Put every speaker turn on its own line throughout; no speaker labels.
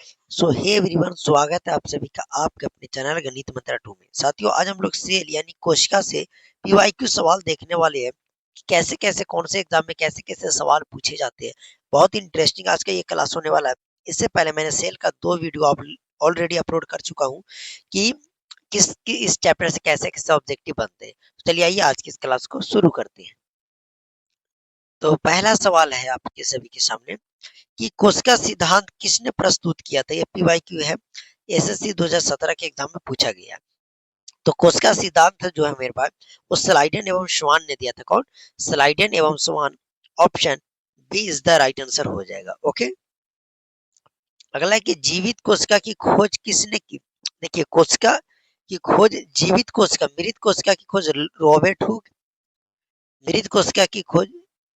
सो hey everyone, स्वागत है आप सभी का आपके अपने चैनल गणित मंत्र 2 में। साथियों, आज हम लोग सेल यानी कोशिका से पीवाईक्यू सवाल देखने वाले हैं कि कैसे कैसे कौन से एग्जाम में कैसे कैसे सवाल पूछे जाते हैं। बहुत ही इंटरेस्टिंग आज का ये क्लास होने वाला है। इससे पहले मैंने सेल का 2 वीडियो ऑलरेडी अपलोड कर चुका हूँ कि इस चैप्टर से कैसे कैसे ऑब्जेक्टिव बनते हैं। तो चलिए आइए आज की इस क्लास को शुरू करते हैं। तो पहला सवाल है आपके सभी के सामने कि कोशिका सिद्धांत किसने प्रस्तुत किया था। ये पीवाईक्यू है, एसएससी 2017 के एग्जाम में पूछा गया। तो कोशिका सिद्धांत जो है मेरे पास, वो स्लाइडेन एवं स्वान ने दिया था। कौन? स्लाइडेन एवं Schwann. Option B is the right answer हो जाएगा। ओके, अगला है कि जीवित कोशिका की खोज किसने की। देखिए, कोशिका की खोज, जीवित कोशिका, मृत कोशिका की खोज रॉबर्ट हुक, मृत कोशिका की खोज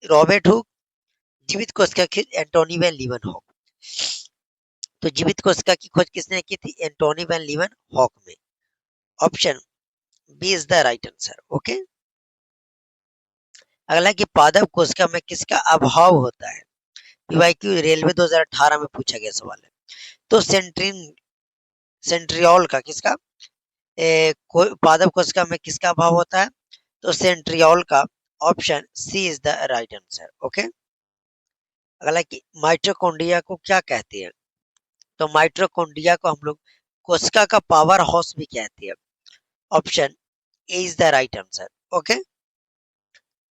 रॉबर्ट हुक, जीवित कोशिका की एंटोनी वैन लीवन। तो जीवित कोशिका की खोज किसने की थी? एंटोनी वैन लीवन हॉक में। Option B is the right answer. Okay, अगला कि पादप कोशिका में किसका अभाव होता है। पीवाईक्यू रेलवे 2018 में पूछा गया सवाल है। तो सेंट्रियोल का किसका पादप कोशिका में किसका अभाव होता है? तो सेंट्रियोल का। Option C is the right answer. Okay, अगला कि माइटोकॉन्ड्रिया को क्या कहते हैं। तो माइटोकॉन्ड्रिया को हम लोग कोशिका का पावर हाउस भी कहते हैं। Option A is the right answer. Okay,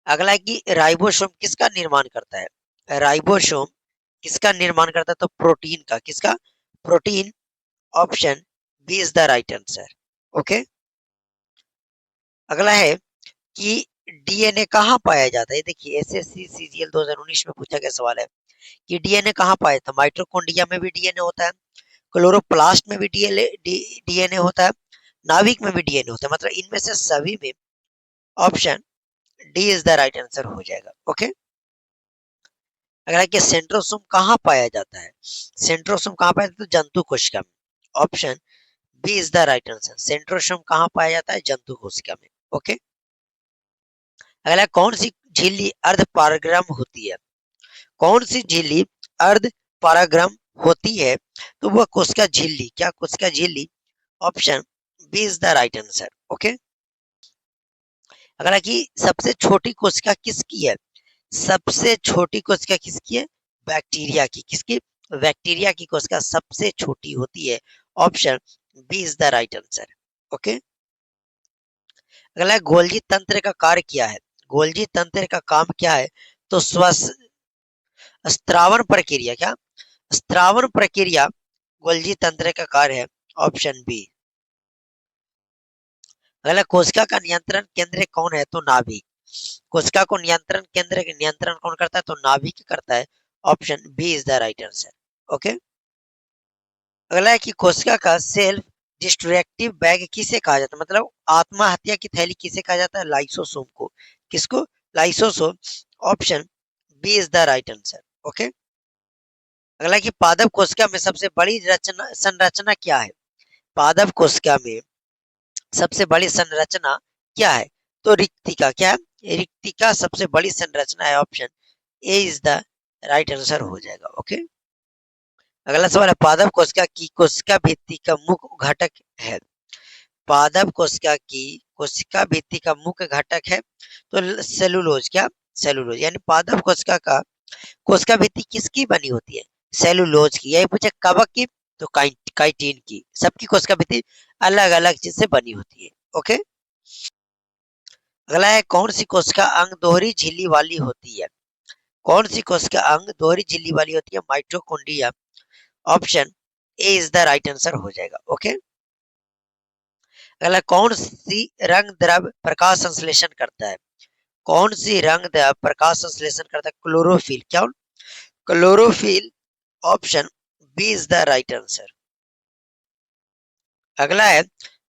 अगला है कि राइबोसोम किसका निर्माण करता है। राइबोसोम किसका निर्माण करता है? तो प्रोटीन का। किसका? Protein. Option B is the right answer. Okay, अगला है कि डीएनए कहाँ पाया जाता है। देखिए, एसएससी सीजीएल 2019 में पूछा गया सवाल है कि डीएनए कहाँ पाया था। माइटोकॉन्ड्रिया में भी डीएनए होता है, क्लोरोप्लास्ट में भी डीएनए होता है, नाभिक में भी डीएनए होता है, मतलब इनमें से सभी में option D is the right answer हो जाएगा। ओके, अगला कि सेंट्रोसोम कहाँ पाया जाता है। सेंट्रोसोम कहाँ पाया जाता है? तो जंतु कोशिका में। Option B is the right answer. Centrosome कहाँ पाया जाता है? जंतु कोशिका में। ओके, अगला कौन सी झिल्ली अर्ध पारगम्य होती है। कौन सी झिल्ली अर्ध पारगम्य होती है? तो वह कोशिका झिल्ली। क्या? कोशिका झिल्ली। Option B is the right answer. Okay, अगला कि सबसे छोटी कोशिका किसकी है। सबसे छोटी कोशिका किसकी है? बैक्टीरिया की। किसकी? बैक्टीरिया की कोशिका सबसे छोटी होती है। Option B is the right answer. Okay, अगला गोल्जी तंत्र का कार्य क्या है। गोल्जी तंत्र का काम क्या है? तो स्त्रावन प्रक्रिया। क्या? स्त्रावन प्रक्रिया गोल्जी तंत्र का कार्य है। Option B. अगला कोशिका का नियंत्रण केंद्र कौन है। तो नाभिक। कोशिका को नियंत्रण कौन करता है? तो नाभिक करता है। Option B is the right answer. Okay, अगला है कि कोशिका का सेल्फ डिस्ट्रक्टिव बैग किसे कहा जाता है, मतलब आत्महत्या की थैली किसे कहा जाता है? लाइसोसोम को। किसको? Lysosome. Option B is the right answer. Okay, अगला कि पादप कोशिका में सबसे बड़ी संरचना क्या है। पादप कोशिका में सबसे बड़ी संरचना क्या है? तो रिक्तिका। क्या है? रिक्तिका सबसे बड़ी संरचना है। Option A is the right answer हो जाएगा। ओके, अगला सवाल है पादप कोशिका की कोशिका भित्ति का मुख्य घटक है। पादप कोशिका भित्ति का मुख्य घटक है तो सेलुलोज। क्या? सेलुलोज, यानी पादप कोशिका का कोशिका भित्ति किसकी बनी होती है? सेलुलोज की। यही पूछे कवक की तो काइटिन की। सबकी कोशिका भित्ति अलग अलग चीज से बनी होती है। ओके, अगला है कौन सी कोशिका अंग दोहरी झिल्ली वाली होती है। कौन सी कोशिका अंग दोहरी झिल्ली वाली होती है? Mitochondria. Option A is the right answer हो जाएगा। ओके, अगला कौन सी रंग द्रव्य प्रकाश संश्लेषण करता है। कौन सी रंग द्रव्य प्रकाश संश्लेषण करता है? क्लोरोफिल। क्या? Chlorophyll. Option B is the right answer. अगला है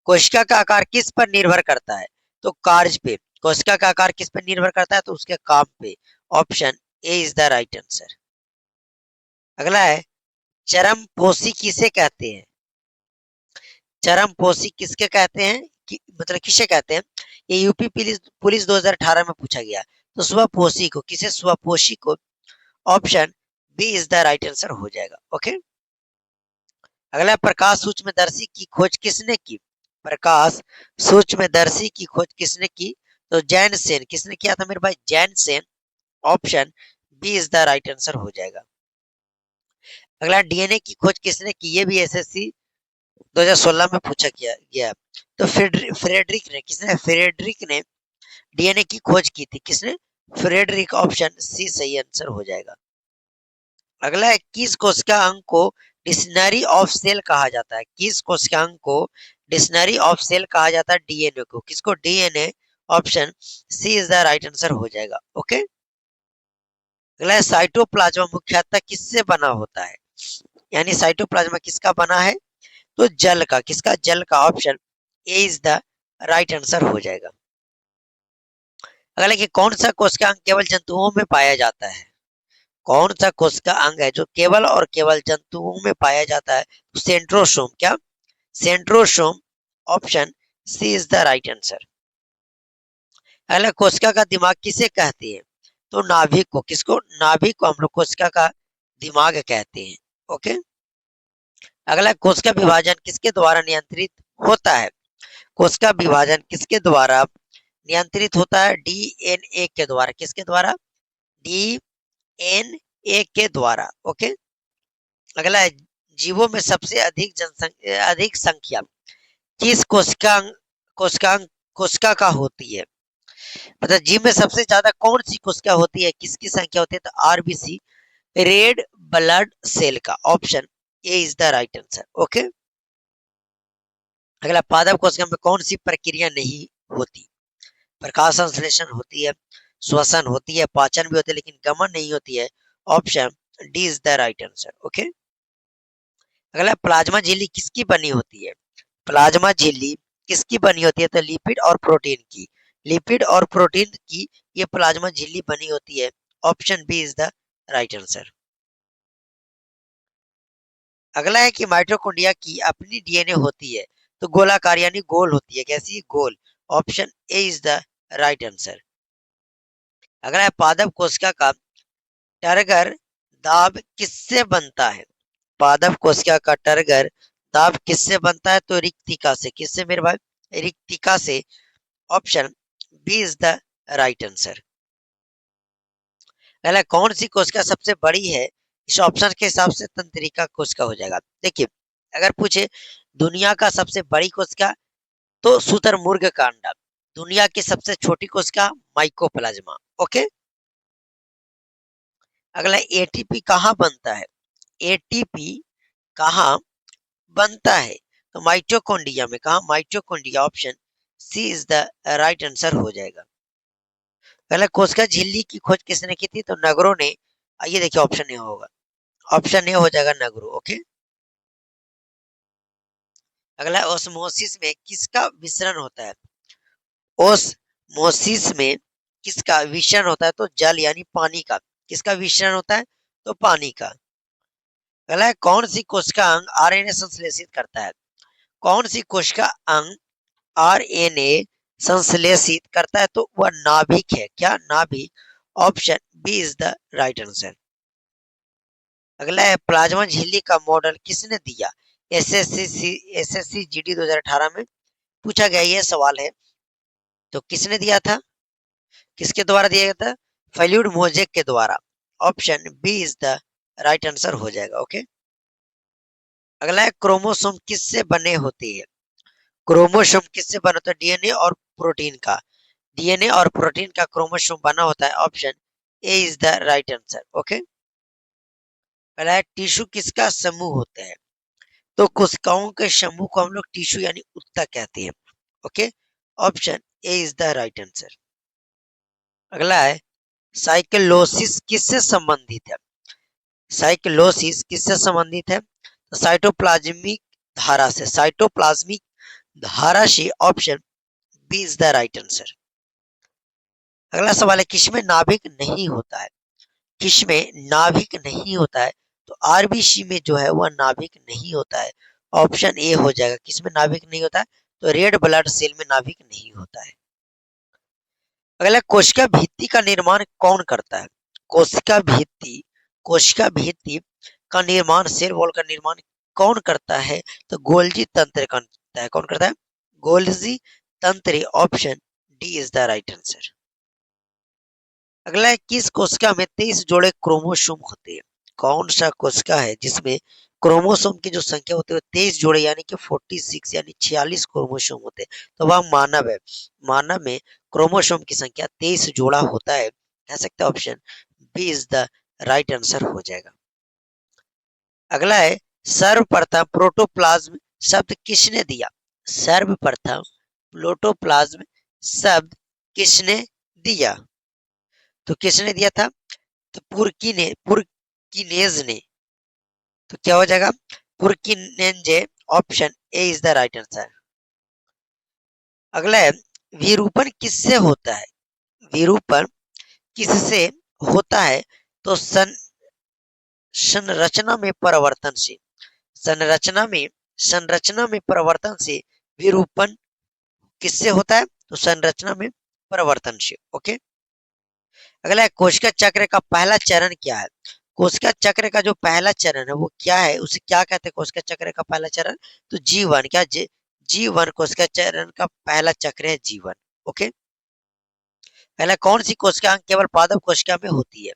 कोशिका का आकार किस पर निर्भर करता है। तो कार्य पे। कोशिका का आकार किस पर निर्भर करता है? तो उसके काम पे। Option A is the right answer. अगला है चरम पोषी किसे कहते हैं। चरम पोषी किसके कहते हैं मतलब किसे कहते हैं? ये यूपी पुलिस 2018 में पूछा गया। तो स्वपोषी को। किसे? स्वपोषी को। Option B is the right answer हो जाएगा। ओके, अगला, प्रकाश सूक्ष्मदर्शी की खोज किसने की? प्रकाश सूक्ष्मदर्शी की खोज किसने की? तो जैन सेन। किसने किया था मेरे भाई? Janssen. Option B is the right answer हो जाएगा। अगला, डीएनए की खोज किसने की? ये भी एसएससी 2016 में पूछा गया। तो फ्रेडरिक ने। किसने? फ्रेडरिक ने डीएनए की खोज की थी। किसने? फ्रेडरिक। ऑप्शन सी सही आंसर हो जाएगा। अगला है, किस कोशिका अंग को डिक्शनरी ऑफ सेल कहा जाता है? किस कोशिका अंग को डिक्शनरी ऑफ सेल कहा जाता है? डीएनए को। किसको? DNA. Option C is the right answer हो जाएगा। ओके। अगला है, साइटोप्लाज्मा मुख्यतः किससे बना होता है? यानी साइटोप्लाज्मा किसका बना है? तो जल का। किसका? जल का। Option A is the right answer हो जाएगा। अगला कि कौन सा कोशिका अंग केवल जंतुओं में पाया जाता है? कौन सा कोशिका अंग है जो केवल और केवल जंतुओं में पाया जाता है? सेंट्रोसोम। क्या? Centrosome. Option C is the right answer. अगला, कोशिका का दिमाग किसे कहते हैं? तो नाभिक को। किसको? नाभिक को हम लोग कोशिका का दिमाग कहते हैं। ओके। अगला, कोशिका विभाजन किसके द्वारा नियंत्रित होता है? कोशिका विभाजन किसके द्वारा नियंत्रित होता है? डीएनए के द्वारा। किसके द्वारा? डीएनए के द्वारा। ओके। अगला है, जीवों में सबसे अधिक संख्या किस कोशिकांग कोशिका का होती है? मतलब जीव में सबसे ज्यादा कौन सी कोशिका होती है? किसकी संख्या होती है? तो आरबीसी, रेड ब्लड सेल का। Option A is the right answer. Okay. अगला, पादप कोशिका में कौन सी प्रक्रिया नहीं होती? प्रकाश संश्लेषण होती है, श्वसन होती है, पाचन भी होती है, लेकिन गमन नहीं होती है। Option D is the right answer. Okay. अगला, प्लाज्मा झिल्ली किसकी बनी होती है? प्लाज्मा झिल्ली किसकी बनी होती है? तो लिपिड और प्रोटीन की। लिपिड और प्रोटीन की ये प्लाज्मा झिल्ली बनी होती है। Option B is the right answer. अगला है कि माइटोकॉन्ड्रिया की अपनी डीएनए होती है, तो गोलाकार यानी गोल होती है। कैसी? गोल। Option A is the right answer. अगला है, पादप कोशिका का टर्गर दाब किससे बनता है? पादप कोशिका का टर्गर दाब किससे बनता है? तो रिक्तिका से। किससे मेरे भाई? रिक्तिका से। Option B is the right answer. पहला, कौन सी कोशिका सबसे बड़ी है? इस ऑप्शन के हिसाब से तंत्रिका कोशिका हो जाएगा। देखिए, अगर पूछे दुनिया का सबसे बड़ी कोशिका, तो शुतुरमुर्ग का अंडा। दुनिया की सबसे छोटी कोशिका माइकोप्लाज्मा। ओके। अगला, एटीपी कहाँ बनता है? एटीपी कहाँ बनता है? तो माइटोकॉन्ड्रिया में। कहा? Mitochondria. Option C is the right answer हो जाएगा। पहले, कोशिका झिल्ली की खोज किसने की थी? तो नगरों ने। आइए देखिए, ऑप्शन ए होगा। ऑप्शन ए हो जाएगा नगरो। ओके। अगला, ओस्मोसिस में किसका विसरण होता है? ओस्मोसिस में किसका विसरण होता है? तो जल यानी पानी का। किसका विसरण होता है? तो पानी का। अगला, कौन सी कोशिका अंग आरएनए संश्लेषित करता है? कौन सी कोशिका अंग आरएनए संश्लेषित करता है? तो वह नाभिक है। क्या? नाभिक। Option B is the right answer. अगला है, प्लाज्मा झिल्ली का मॉडल किसने दिया? एसएससी जीडी 2018 में पूछा गया ये सवाल है। तो किसने दिया था? किसके द्वारा दिया गया था? फेल्यूड मोजेक के द्वारा। Option B is the right answer हो जाएगा। ओके। अगला है, क्रोमोसोम किससे बने होते हैं? क्रोमोसोम किससे बना होता है? डीएनए और प्रोटीन का। डीएनए और प्रोटीन का क्रोमोसोम बना होता है। Option A is the right answer. Okay. अगला है, टिश्यू किसका समूह होता है? तो कोशिकाओं के समूह को हम लोग टिश्यू यानी ऊतक कहते हैं। Okay. Option A is the right answer. अगला है, साइक्लोसिस किससे संबंधित है? साइक्लोसिस किससे संबंधित है? तो साइटोप्लाज्मिक धारा से। साइटोप्लाज्मिक धारा से। Option B is the right answer. अगला सवाल है, किसमें नाभिक नहीं होता है? किसमें नाभिक नहीं होता है? तो आरबीसी में जो है वह नाभिक नहीं होता है। ऑप्शन ए हो जाएगा। किसमें नाभिक नहीं होता है? तो रेड ब्लड सेल में नाभिक नहीं होता है। अगला, कोशिका भित्ति का निर्माण कौन करता है? कोशिका भित्ति का निर्माण, सेल वॉल का निर्माण कौन करता है? तो गोल्जी तंत्र करता है। कौन करता है? गोल्जी तंत्र। Option D is the right answer. अगला है, किस कोशिका में 23 जोड़े क्रोमोसोम होते हैं? कौन सा कोशिका है जिसमें क्रोमोसोम की जो संख्या होती है 23 जोड़े यानी कि 46 यानी 46 क्रोमोसोम होते हैं। तो वह मानव है। मानव में क्रोमोसोम की संख्या 23 जोड़ा होता है। कह सकते हैं option B is the right answer हो जाएगा। अगला है, सर्वप्रथम प्रोटोप्लाज्म शब्द किसने दिया? सर्वप्रथम प्रोटोप्लाज्म शब्द किसने दिया? तो किसने दिया था? तो पुरकिनेज ने। तो क्या हो जाएगा? Purkinje. Option A is the right answer. अगला है, विरूपण किससे होता है? विरूपण किससे होता है? तो संरचना में परिवर्तन से। संरचना में संरचना में परिवर्तन से विरूपण किससे होता है? तो संरचना में परिवर्तन से। ओके। अगला है, कोशिका चक्र का पहला चरण क्या है? कोशिका चक्र का जो पहला चरण है वो क्या है? उसे क्या कहते हैं? कोशिका चक्र का पहला चरण तो जीवन। क्या जीवन कोशिका चरण का पहला चक्र है, जीवन। ओके। पहला, कौन सी कोशिका अंग केवल पादप कोशिका में होती है?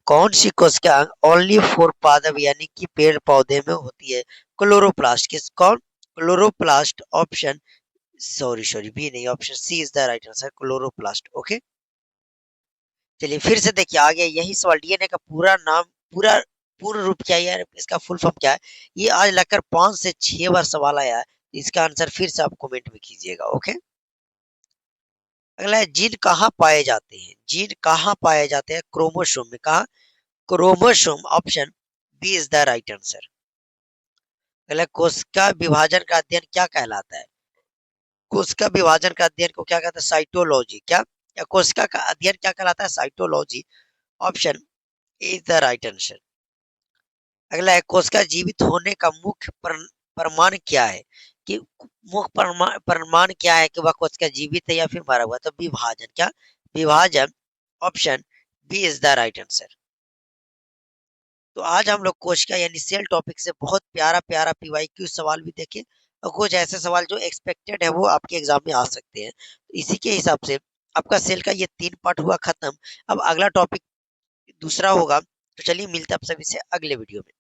कौन सी कोशिका अंग ओनली फॉर पादप यानी कि पेड़ पौधे में होती है? क्लोरोप्लास्ट। किस कौन? क्लोरोप्लास्ट। ऑप्शन सॉरी बी नहीं, option C is the right answer, chloroplast. Okay. चलिए फिर से देखिए आगे यही सवाल। डीएनए का पूरा नाम, पूरा पूर्ण रूप क्या है यार? इसका फुल फॉर्म क्या है? ये आज लगकर 5 से 6 बार सवाल आया है। इसका आंसर फिर से आप कमेंट में कीजिएगा। ओके। अगला है, जीन कहाँ पाए जाते हैं? जीन कहाँ पाए जाते हैं? क्रोमोसोम में। कहा? Chromosome. Option B is the right answer. अगला, कोशिका विभाजन का अध्ययन क्या कहलाता है? कोशिका विभाजन का अध्ययन को क्या कहते हैं? साइटोलॉजी। क्या? या कोशिका का अध्ययन क्या कहलाता है? Cytology. Option is the right answer. अगला है, कोशिका जीवित होने का मुख्य प्रमाण क्या है? कि मुख्य प्रमाण क्या है कि वह कोशिका जीवित है या फिर मरा हुआ? तो विभाजन। क्या? विभाजन। Option B is the right answer. तो आज हम लोग कोशिका यानी सेल टॉपिक से बहुत प्यारा प्यारा पीवाईक्यू सवाल भी देखे और कुछ ऐसे सवाल जो एक्सपेक्टेड है वो आपके एग्जाम में आ सकते हैं। तो इसी के हिसाब से आपका सेल का ये 3 पार्ट हुआ खत्म। अब अगला टॉपिक दूसरा होगा। तो चलिए मिलते हैं आप सभी से अगले वीडियो में।